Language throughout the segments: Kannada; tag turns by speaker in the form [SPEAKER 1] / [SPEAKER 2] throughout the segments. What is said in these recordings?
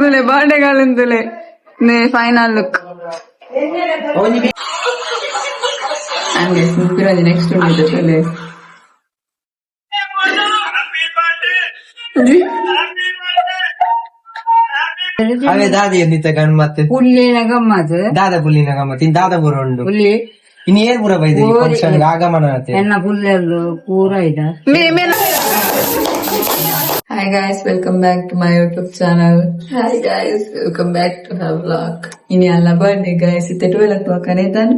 [SPEAKER 1] ತುಲೆ ಬರ್ಡೇ ಕಾಲಂತುಲೆ ಫೈನಲ್ ಲುಕ್ ಹಂಗೆ ಮುಪ್ಪಿರೋದು ನೆಕ್ಸ್ಟ್ ಉಂಟು
[SPEAKER 2] ಅವೇ ದಾದಿ ಎಂದಿತ್ತ ಗಮ್ಮತ್
[SPEAKER 1] ಪುಲ್ಲಿನ ಗಮ್ಮತ್
[SPEAKER 2] ದಾದ ಪುಲ್ಲಿನ ಗಮ್ಮತ್ ಇನ್ ದಾದ ಪೂರ ಉಂಡು
[SPEAKER 1] ಪುಲ್ಲಿ
[SPEAKER 2] ಇನ್ ಏನ್ ಪೂರ ಬೈದೆ ಫಂಕ್ಷನ್ ಆಗಮನ
[SPEAKER 1] ಎನ್ನ ಪುಲ್ಲೆಲ್ಲು ಪೂರ ಇದ. Hi guys, welcome back to my YouTube channel. Hi guys, welcome back to her vlog. Ini alla birthday guys, itte 12 o'clock anetan.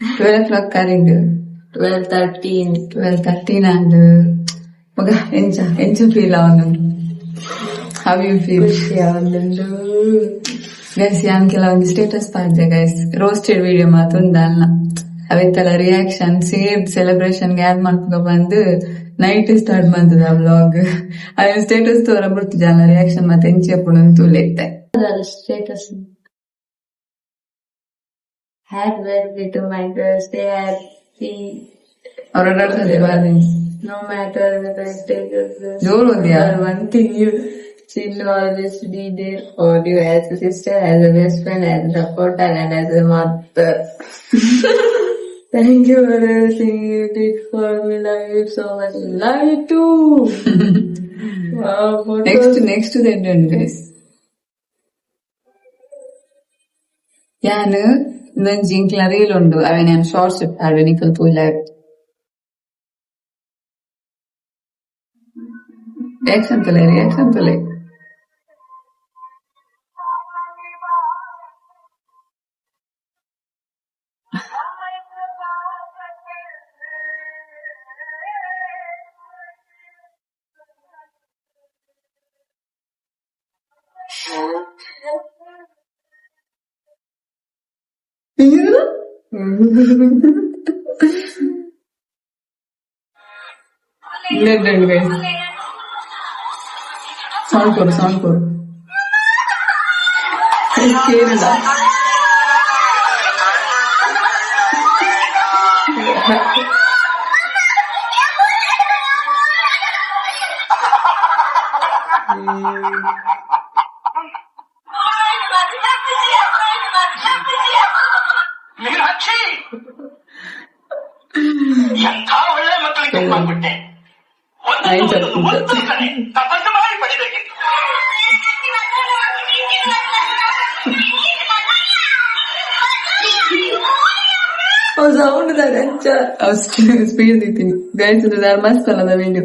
[SPEAKER 1] 12 o'clock karindu. 12:13 and maga enja feel avundu. How you feel? Avundu. Guys, yan ಕೆಲವೊಂದು ಸ್ಟೇಟಸ್ ಪಾಡ್ದೆ guys. Roasted video ಮಾತುಂದಲ್ಲ. ಅವೆತ್ತಲ್ಲ ರಿಯಾಕ್ಷನ್ ಸೇಮ್ ಸೆಲೆಬ್ರೇಷನ್ ಗೆ ಆಡ್ ಮಾಡ್ಕೊ ಬಂದು ನೈಟ್ ಸ್ಟಾರ್ಟ್ ಮಾಡ್ತದ ವ್ಲಾಗ್. ಅದೇ ಸ್ಟೇಟಸ್ ತೋರ ಬಿಡ್ತಿದ್ದಲ್ಲ ರಿಯಾಕ್ಷನ್ ಮತ್ತೆ ಎಂಚೆಪ್ಪು ತುಳಿತೆ status. Happy birthday to my girls, stay happy. ಅವರಡ್ತಾರೆ ಬಾರಿ ನೋ ಮ್ಯಾಟರ್ ಜೋರು ಓದಿಯಾ one thing you she'll always be there for you as a sister, as a best friend, as a supporter and as a mother. Thank you for everything you did for me. Love you so much. Love you too. Wow, next to that one guys. ಯಾನು ನನ್ ಜಿಂಕ್ಲ ರೀಲ್ ಉಂಡು ಅವೆ ನಾನು ಶಾರ್ಟ್ಸ್ ಇಟ್ಟಾಡು ನಿಕಲ್ ತೂಲ ರಿಯಾಕ್ಷನ್ ತಲೆ ಸೌಂಡ್ ಕೊಡು ಕೇಳಿಲ್ಲ.
[SPEAKER 3] ಎಂಥ ಒಳ್ಳೆ ಮಕ್ಕಳಿಗೆ ಮಾಡ್ಬಿಟ್ಟೆ. ತಪಸ್ಸು ಮಾಡಿ ಪಡಿಬೇಕಿತ್ತು.
[SPEAKER 1] ಸೌಂಡ್ ಸ್ಪೀಡ್ ದಿತ್ತೀನಿ ಗೈಸ್. ಇದು ಧರ್ಮಸ್ಥಳದ ವಿಡಿಯೋ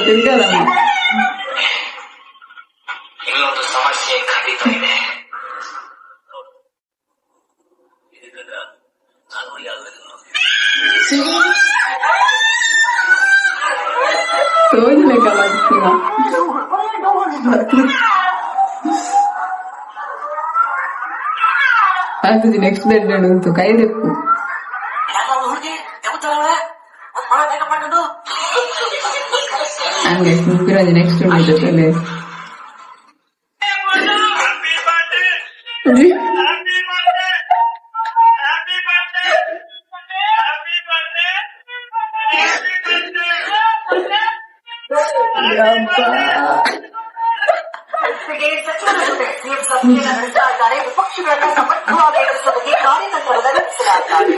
[SPEAKER 1] ತಿರ್ಗಲ್ಲ.
[SPEAKER 3] ಇಲ್ಲೊಂದು ಸಮಸ್ಯೆ ಖಂಡಿತ ಇದೆ.
[SPEAKER 1] ಸೋಜ್ ಲೆಕ್ಕ ಮಾಡ್ತೀವ ಆಗ್ತದೆ. ನೆಕ್ಸ್ಟ್ ಬೆಡ್ ಉಂಟು ಕೈ ತೆಪ್ಪು ಹಂಗೆ ಮುಪ್ಪಿರೋದು ನೆಕ್ಸ್ಟ್ ಉಂಟು ತಲೆ
[SPEAKER 3] ವಿಪಕ್ಷಗಳನ್ನ ಸಮರ್ಥವಾಗಿ ಎದುರಿಸುವುದಕ್ಕೆ ಕಾರ್ಯತಂತ್ರ ರಚಿಸಲಾಗುತ್ತದೆ.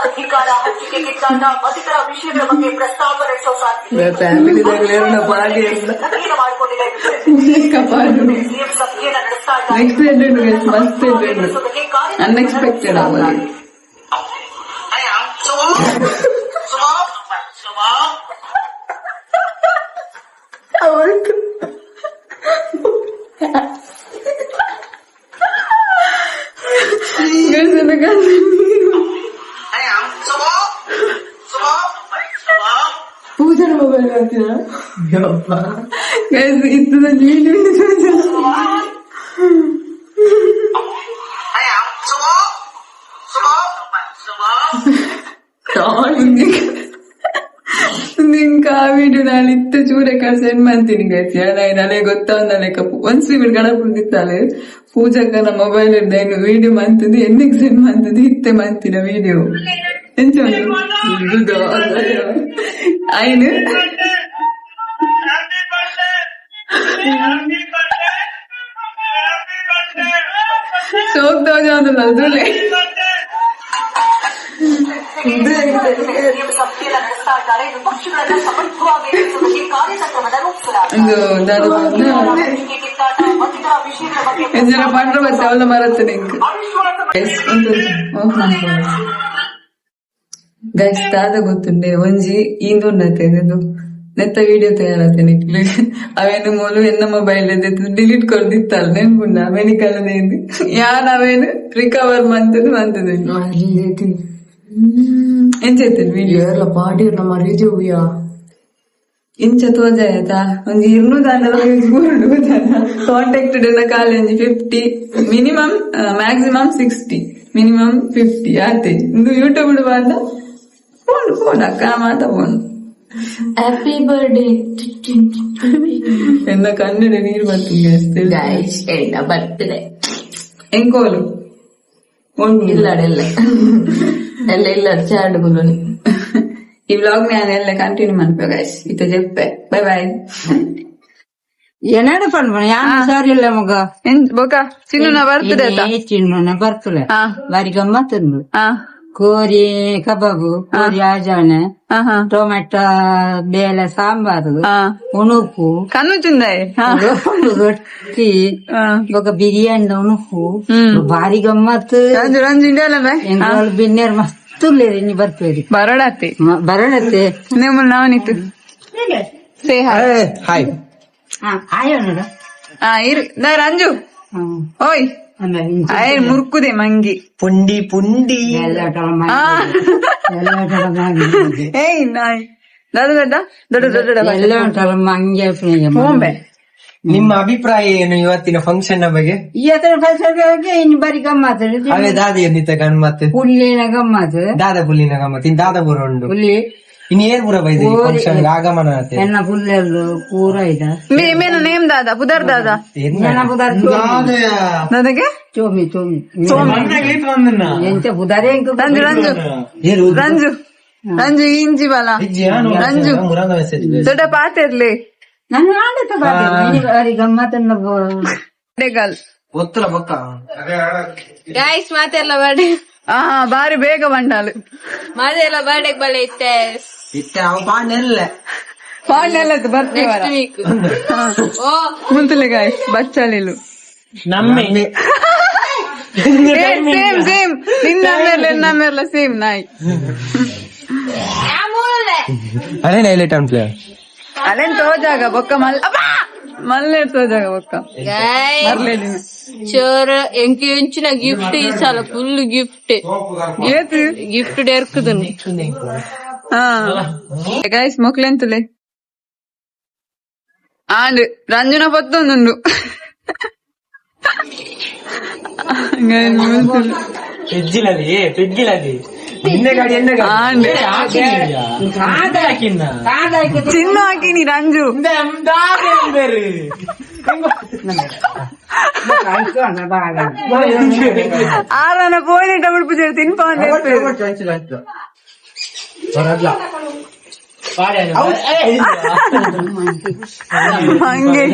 [SPEAKER 3] ಅಧಿಕಾರ ಹಂಚಿಕೆ ಕಿತ್ತಾಟ ಮತ್ತಿತರ ವಿಷಯಗಳ ಬಗ್ಗೆ ಪ್ರಸ್ತಾಪ ನಡೆಸುವ ಸಾಧ್ಯತೆ
[SPEAKER 1] ಅನ್ಎಕ್ಸ್ಪೆಕ್ಟೆಡ್ ಪೂಜಾರ ಮೊಬೈಲ್ ಮಾಡ್ತೀರಾ ಇತ್ತು ನಿಂಕ ಆ ವಿಡಿಯೋ ನಾನು ಇತ್ತ ಚೂರೆ ಕಡೆ ಸೆಂಡ್ ಮಾಡ್ತೀನಿ ಗೈಸ್. ನಾಳೆ ಗೊತ್ತಾದ ಲೆಕ್ಕ ಒಂದ್ಸ್ ವಿಡಿಯೋ ಗಣಪುರದಿತ್ತಾಳೆ ಪೂಜಾಕ ನಮ್ಮ ಮೊಬೈಲ್ ಇರ್ದ ಇನ್ನು ವಿಡಿಯೋ ಮಾಡ್ತದೆ ಎಂದಿಗೆ ಸೆಂಡ್ ಮಾಡ್ತದೆ ಇತ್ತೆ ಮಾಡ್ತೀನ ವಿಡಿಯೋ ಎಂಚ ಆಯ್ನು शोक तो जाओ नजूले
[SPEAKER 3] ನೀವು ಸಭೆಯನ್ನ ನಡೆಸ್ತಾ ಇದ್ದಾರೆ ವಿಪಕ್ಷಗಳನ್ನ ಸಮರ್ಥವಾಗಿ ಎದುರಿಸುವುದಕ್ಕೆ ಕಾರ್ಯತಂತ್ರವನ್ನ ರೂಪಿಸಲಾಗಿದೆ
[SPEAKER 1] ಇದು ದಾದು
[SPEAKER 3] ಹಂಚಿಕೆ ಕಿತ್ತಾಟ ಮತ್ತಿತರ ವಿಷಯಗಳ ಬಗ್ಗೆ
[SPEAKER 1] ಎಂಜನ ಪಂಡ್ರ ಮತ್ತೆ ಅವಳ ಮರತ್ತು ನಿಂಗೆ ಗೈಸ್ ದಾದ ಗೊತ್ತುಂಡೆ ಒಂಜಿ ಇಂದುನ್ನತೆ ಇದು ನೆತ್ತ ವಿಡಿಯೋ ತಯಾರತೆ ನಿಕ್ಲಿ ಅವೇನು ಮೂಲು ಎನ್ನ ಮೊಬೈಲ್ ಡಿಲೀಟ್ ಕೊಡ್ದಿತ್ತಲ್ಲ ನೆನ್ಪುಂಡ ಅವೆನಿಕಲ್ಲದೇಂದು ಯಾನ್ ಅವೇನು ರಿಕವರ್ ಮಂತದ್ದು ಎಂಚೈತೆ ವಿಡಿಯೋ
[SPEAKER 4] ಎಲ್ಲ ಪಾಡಿ ನಮ್ಮ ರಿವ್ಯೂವಿಯಾ
[SPEAKER 1] ಇಂಚ ತೋಜಾಯತಾ ಒಂಜಿ 200 ಕಾಂಟ್ಯಾಕ್ಟೆಡ್ ಎಲ್ಲ ಕಾಲಿ ಒಂಜಿ 50 ಮಿನಿಮಮ್ ಮ್ಯಾಕ್ಸಿಮಮ್ 60 ಮಿನಿಮಮ್ 50 ಆತೆ ಇಂದು ಯೂಟ್ಯೂಬ್ ಬಂದ ಫೋನ್ ಅಕ್ಕ ಮಾತ ಫೋನ್
[SPEAKER 4] ಹ್ಯಾಪಿ ಬರ್ಡೇ
[SPEAKER 1] ಎನ್ನ ಕನ್ನಡ ನೀರು ಬರ್ತೀನಿ
[SPEAKER 4] ಗೈಸ್ ಎನ್ನ ಬರ್ತ್ಡೇ
[SPEAKER 1] ಎಂಕೋಲು
[SPEAKER 4] ಇಲ್ಲಾಡೆಲ್ಲ ಎಲ್ಲ ಇಲ್ಲ ಚಾಡುಗುಲು
[SPEAKER 1] ಈ ವ್ಲಾಗ್ ಎಲ್ಲ ಕಂಟಿನ್ಯೂ ಮಾಡ್ಬೇಕು ಗೈಸ್ ಇತ ಜೆಪ್ಪೆ ಬೈ ಬೈ
[SPEAKER 5] ಏನಾಡು ಪಂಡ್ಬಣ ಯಾನು ಸಾರಿ ಇಲ್ಲ ಮಗ
[SPEAKER 1] ಬೊಕ ಚಿನ್ನ ಬರ್ತದೆ
[SPEAKER 5] ಚಿನ್ನ ಬರ್ತಲೆ
[SPEAKER 1] ಹಾ
[SPEAKER 5] ಬಾರಿ ಗಮ್ಮತ್
[SPEAKER 1] ಹಾ
[SPEAKER 5] ಕೋರಿ ಕಬಾಬು ಕೋರಿ ಆಜಾನೆ
[SPEAKER 1] ಹಾ
[SPEAKER 5] ಟೊಮೆಟೊ ಬೇಳೆ ಸಾಂಬಾರು
[SPEAKER 1] ಹಾ
[SPEAKER 5] ಉಣುಪು
[SPEAKER 1] ಕಣ್ಣು ಚಿಂದಾಯ್
[SPEAKER 5] ರೊಟ್ಟಿ ఒక బిర్యానీ ఉనుపు భారీ గమ్మత్
[SPEAKER 1] ರಂಜು ರಂಜು ಇಂಡಿಯಲ್ಲ ಬೈ
[SPEAKER 5] ಎಂಗಳು ಬಿನ್ನೇರ್ ಮಸ್ತ್ లేదు ಇನ್ನು ಬರ್ತೇರಿ
[SPEAKER 1] ಬರೋಡಾತಿ
[SPEAKER 5] ಬರೋಣತ್ತೆ
[SPEAKER 1] ನಿಮ್ಮ ನಾವನಿತ್ತು ಸೇ ಹಾಯ್
[SPEAKER 2] ಹಾಯ್
[SPEAKER 5] ಆಯೋ ನೋಡ
[SPEAKER 1] ಇರು ನಾ ರಂಜು ಓಯ್ ಅಯ್ಯ ಮುರ್ಕುದೆ ಮಂಗಿ
[SPEAKER 2] ಪುಂಡಿ ಪುಂಡಿ
[SPEAKER 1] ಏಯ್ ನಾಯ್ ದೊಡ್ಡ ದೊಡ್ಡ ದೊಡ್ಡ ದೊಡ್ಡ
[SPEAKER 5] ಎಲ್ಲ ಉಂಟಲ್ಲ ಮಂಗೆ
[SPEAKER 1] ಹೋಂಬೆ
[SPEAKER 2] ನಿಮ್ಮ ಅಭಿಪ್ರಾಯ ಏನು ಇವತ್ತಿನ ಫಂಕ್ಷನ್ ಬಗ್ಗೆ
[SPEAKER 5] ಈ ಹತ್ರ ಕಳ್ಸೋಕೆ ಇನ್ನು ಬರೀ ಗಮ್ಮತ್
[SPEAKER 2] ಅವೇ ದಾದ ಎನ್ನಿತ ಗಮ್ಮತ್
[SPEAKER 5] ಹುಲ್ಲಿನ ಗಮ್ಮತ್
[SPEAKER 2] ದಾದ ಪುಲ್ಲಿನ ಗಮ್ಮತ್ ಇನ್ ದಾದ ಪೂರ ಉಂಡು
[SPEAKER 5] ಹುಲ್ಲಿ
[SPEAKER 2] ಇನ್ ಏನ್ ಪೂರ ಬೈದೆ ಫಂಕ್ಷನ್ ಆಗಮನ ಆತೆ
[SPEAKER 5] ಎನ್ನ ಪುಲ್ಲೆಲ್ಲು ಪೂರ ಇದ
[SPEAKER 1] ಮೇನ ನೇಮ್ ದಾದಾ ಪುದರ್ ದಾದಾ
[SPEAKER 5] ಎನ್ನ ಪುದರ್
[SPEAKER 1] ನನಗೆ
[SPEAKER 5] ಚೋಮಿ ಚೋಮಿ ಎಂತ ಪುದರೇ
[SPEAKER 1] ರಂಜು ರಂಜು ರಂಜು ರಂಜು ಇಂಜಿ ಬಲ ರಂಜು ದೊಡ್ಡ ಪಾತಿರ್ಲಿ
[SPEAKER 5] ನಾನು ಆಡತ ಬಾರಿ ಗಮ್ಮತ್ತನ್ನ
[SPEAKER 1] ಗಲ್
[SPEAKER 2] ಗೊತ್ತಲ್ಲ ಬೊಕ್ಕ
[SPEAKER 6] ಗೈಸ್ ಮಾತೆಲ್ಲ ಬರ್ಡೇ
[SPEAKER 1] ಹಾ ಬಾರಿ ಬೇಗ ಬಂಡಾಲು
[SPEAKER 6] ಮಾತೆಲ್ಲ ಬರ್ಡೇ ಬಳೆ ಇತ್ತೆ
[SPEAKER 2] ಇತ್ತೆ ಅವ ಪಾಂಡೆಲ್ಲ
[SPEAKER 1] ಪಾಂಡೆಲ್ಲ ಬರ್ತೀವರ
[SPEAKER 6] ವೀಕ್ ಓ
[SPEAKER 1] ಮುಂತಲೆ ಗಾಯ್ಸ್ ಬಚ್ಚಲಿಲು
[SPEAKER 2] ನಮ್ಮೆ
[SPEAKER 1] ಸೇಮ್ ಸೇಮ್ ನಿನ್ನ ಮೇರ್ಲ ಸೇಮ್ ನಾಯ್
[SPEAKER 2] ಅದೇ ಹೈಲೈಟ್ ಅನ್ಪ್ಲೇ
[SPEAKER 1] ಅಲ್ಲೇನ್ ತೋಜಾಗ ಬೊಕ್ಕ ಮಲ್ಲೆ ತೋಜಾಗ ಬೊಕ್ಕ
[SPEAKER 6] ಗೈಸ್
[SPEAKER 1] ಬರ್ಲೇದಿನ
[SPEAKER 6] ಚೋರ್ ಎಂಕಿ ಎಂಚಿನ ಗಿಫ್ಟ್ ಈ ಸಲ ಫುಲ್ ಗಿಫ್ಟ್
[SPEAKER 1] ಏತು
[SPEAKER 6] ಗಿಫ್ಟ್ ಡೇರ್ಕುದನ್
[SPEAKER 1] ಹಾ ಗೈಸ್ ಮೊಕ್ಲೆಂತಲೆ ಆಂಡ್ ರಂಜನ ಪತ್ತೊಂದುಂಡು
[SPEAKER 2] ಫ್ರಿಡ್ಜಿಲದಿ ಎಣ್ಣೆ ಗಾಡಿ
[SPEAKER 1] ಆಂಡ್ ಚಿನ್ನ ಹಾಕಿನಿ ರಂಜು ಆರನ ಕೋಳಿ ಟಮಟ್ ಪೂಜೆ ತಿನ್ಪಾಂದೆ ಹಂಗೆ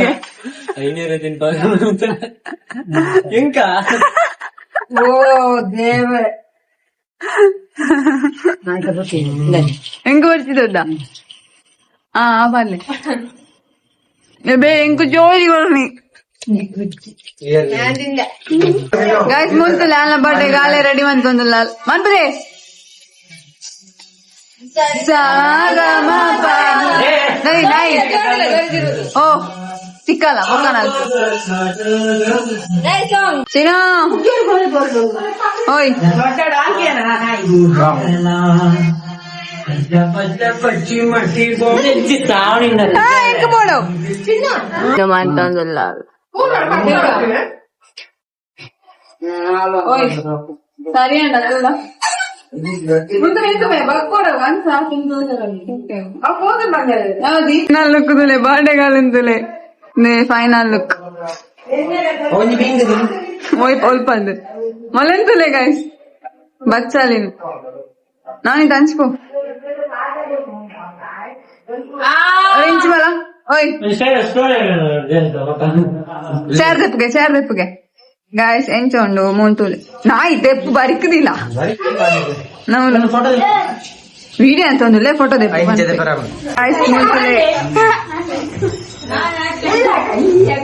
[SPEAKER 2] ಎಂಕ
[SPEAKER 5] ಓ ದೇವ
[SPEAKER 1] ಹೆಂಗ ಬರ್ತಿದ್ದ ಹಾ ಬರ್ಲಿ ಬೇ ಹೆಂಗು ಜೋಳಿ ಬರ್ನಿ ಗೈಸ್ ಮುಂತಲೆ ಅಲ್ಲ ಬರ್ಡೇ ಗಾಲೆ ರೆಡಿ ಮಂತೊಂದುಲ್ಲ ಮಂತ್ರೆ ನೈ ನೈ ಓ ಸಿಕ್ಕಲ್ಲ ಒಕ್ಕನಲ್ ಚಿನ್ನ ಓಯ್ ಹೆಂಗ ಬೋಡು
[SPEAKER 6] ಮಂತೊಂದುಲ್ಲ
[SPEAKER 1] ಓಯ್ ಸರಿ ಅಂಡ ಲುಕ್ದುಲೆ ಬಾರ್ಡೆಗಾಲಂತುಲೆ ಫೈನಲ್ ಲುಕ್ ಓಯ್ ಒಲ್ಪಂದು ಮೊಲೆಂತುಲೆ ಗೈಸ್ ಬಚ್ಚಾಲಿನು ನಾನಿದ್ ಹಂಚ್ಕೋ ಇಂಚು ಬಲ ಓಯ್ ಚೇರ್ ದೆಪ್ಪಗೆ ಗಾಯ್ಸ್ ಎಂಚ ಉಂಡು ಮೂಂತೂಲೆ ನಾಯಿ ದೆಪ್ಪು ಬರಿಕುದಿಲ್ಲ ನಾವು ವಿಡಿಯೋ ಅಂತ ಒಂದುಲೆ ಫೋಟೋ ದೆಪ್ಪು ಗಾಯ್ಸ್ ಮೂಂತೂಲೆ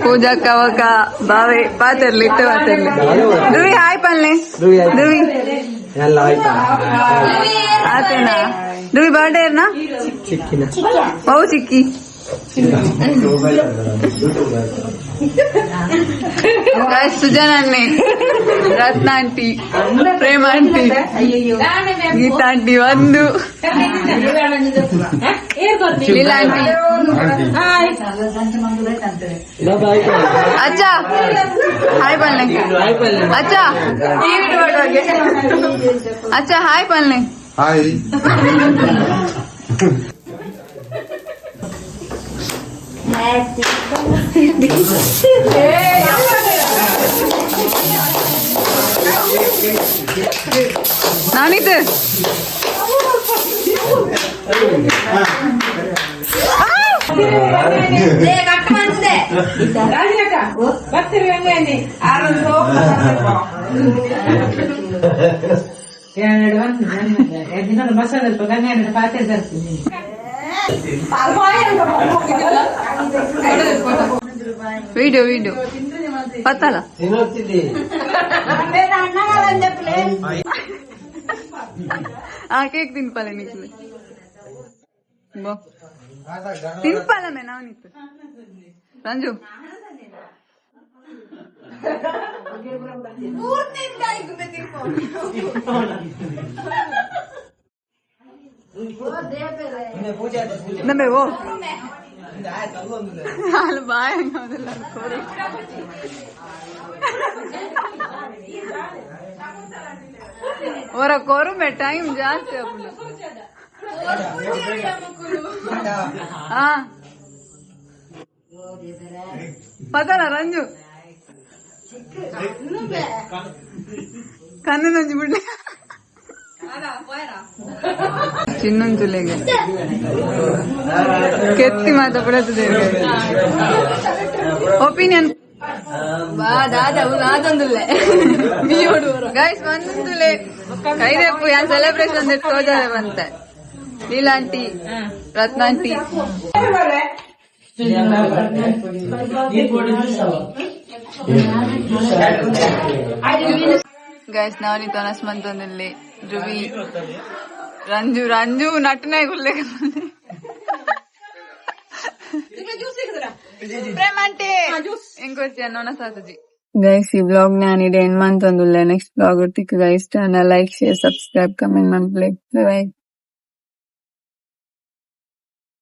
[SPEAKER 1] ಪೂಜಾ ಕವಕ ಬಾವೆ ಪಾತರ್ಲಿ ಇಟ್ಟು ಪಾತರ್ಲಿ ಧ್ರುವಿ ಹಾಯ್ ಪಲ್ಲೆ ಧ್ರುವಿ
[SPEAKER 2] ಎಲ್ಲ ಆಯ್ತಾ
[SPEAKER 1] ಆತೇನಾ ಧ್ರುವಿ ಬರ್ಡೇ ನಾ ಓ ಚಿಕ್ಕಿ ಸುಜನ ಅನ್ನೆ ರತ್ನ ಆಂಟಿ ಪ್ರೇಮ ಆಂಟಿ ಗೀತಾ ಆಂಟಿ ಒಂದು ಲೀಲಾ ಆಂಟಿ ಅಚ್ಚ ಹಾಯ್ ಪಲ್ಲೆ ಅಚ್ಚ ಅಚ್ಚ ಹಾಯ್ ಪಲ್ಲೆ
[SPEAKER 7] ಹಾಯ್
[SPEAKER 1] ನಾನಿದ್ದು ವಿಡಿಯೋ ವಿಡಿಯೋ ಪತ್ತಲ್ಲ ಕೇಕ್ ತಿನ್ಪಲ್ಲ ನಿಕ್ಲೆ ತಿನ್ಪಲ್ಲ ಮೇ ನಾವು ನಿತ್ತು ರಂಜು ನಮ್ಮೆ ಓ ಹಾಲು ಬಾಯ್ ಅದೆಲ್ಲ ಅವರ ಕೊರುಮೆ ಟೈಮ್ ಜಾಸ್ತಿ ಅಪ್ಪಳು ಹಾ ಪತನ ರಂಜು ಕಣ್ಣು ನಂಜು ಬಿಡ್ಲಿ ಚಿನ್ನೊಂದುಲೆಗೆ ಕೆತ್ತಿ ಮಾತಾಡದೆ ಒಪಿನಿಯನ್ ಗೈಸ್ ಒಂದೊಂದುಲೆ ಕೈದೆಪ್ಪು ಯಾನ್ ಸೆಲೆಬ್ರೇಷನ್ ತೋಜಾರೆ ಬಂತೆ ಲೀಲಾಂಟಿ ರತ್ನಾಂಟಿ ಗೈಸ್ ನಾವು ತನಸ್ ಮಂತೊಂದಿಲ್ಲಿ ಧ್ರುವಿ ರಂಜು ರಂಜು ನಟನೆ ಗುಲ್ಲೆ ఇంకొచ్చి అన్న సాతుజీ గైస్ ఈ బ్లాగ్ నేను ఎండ్ మంత్ అందులో next blog guys like share subscribe comment మన ప్లే బై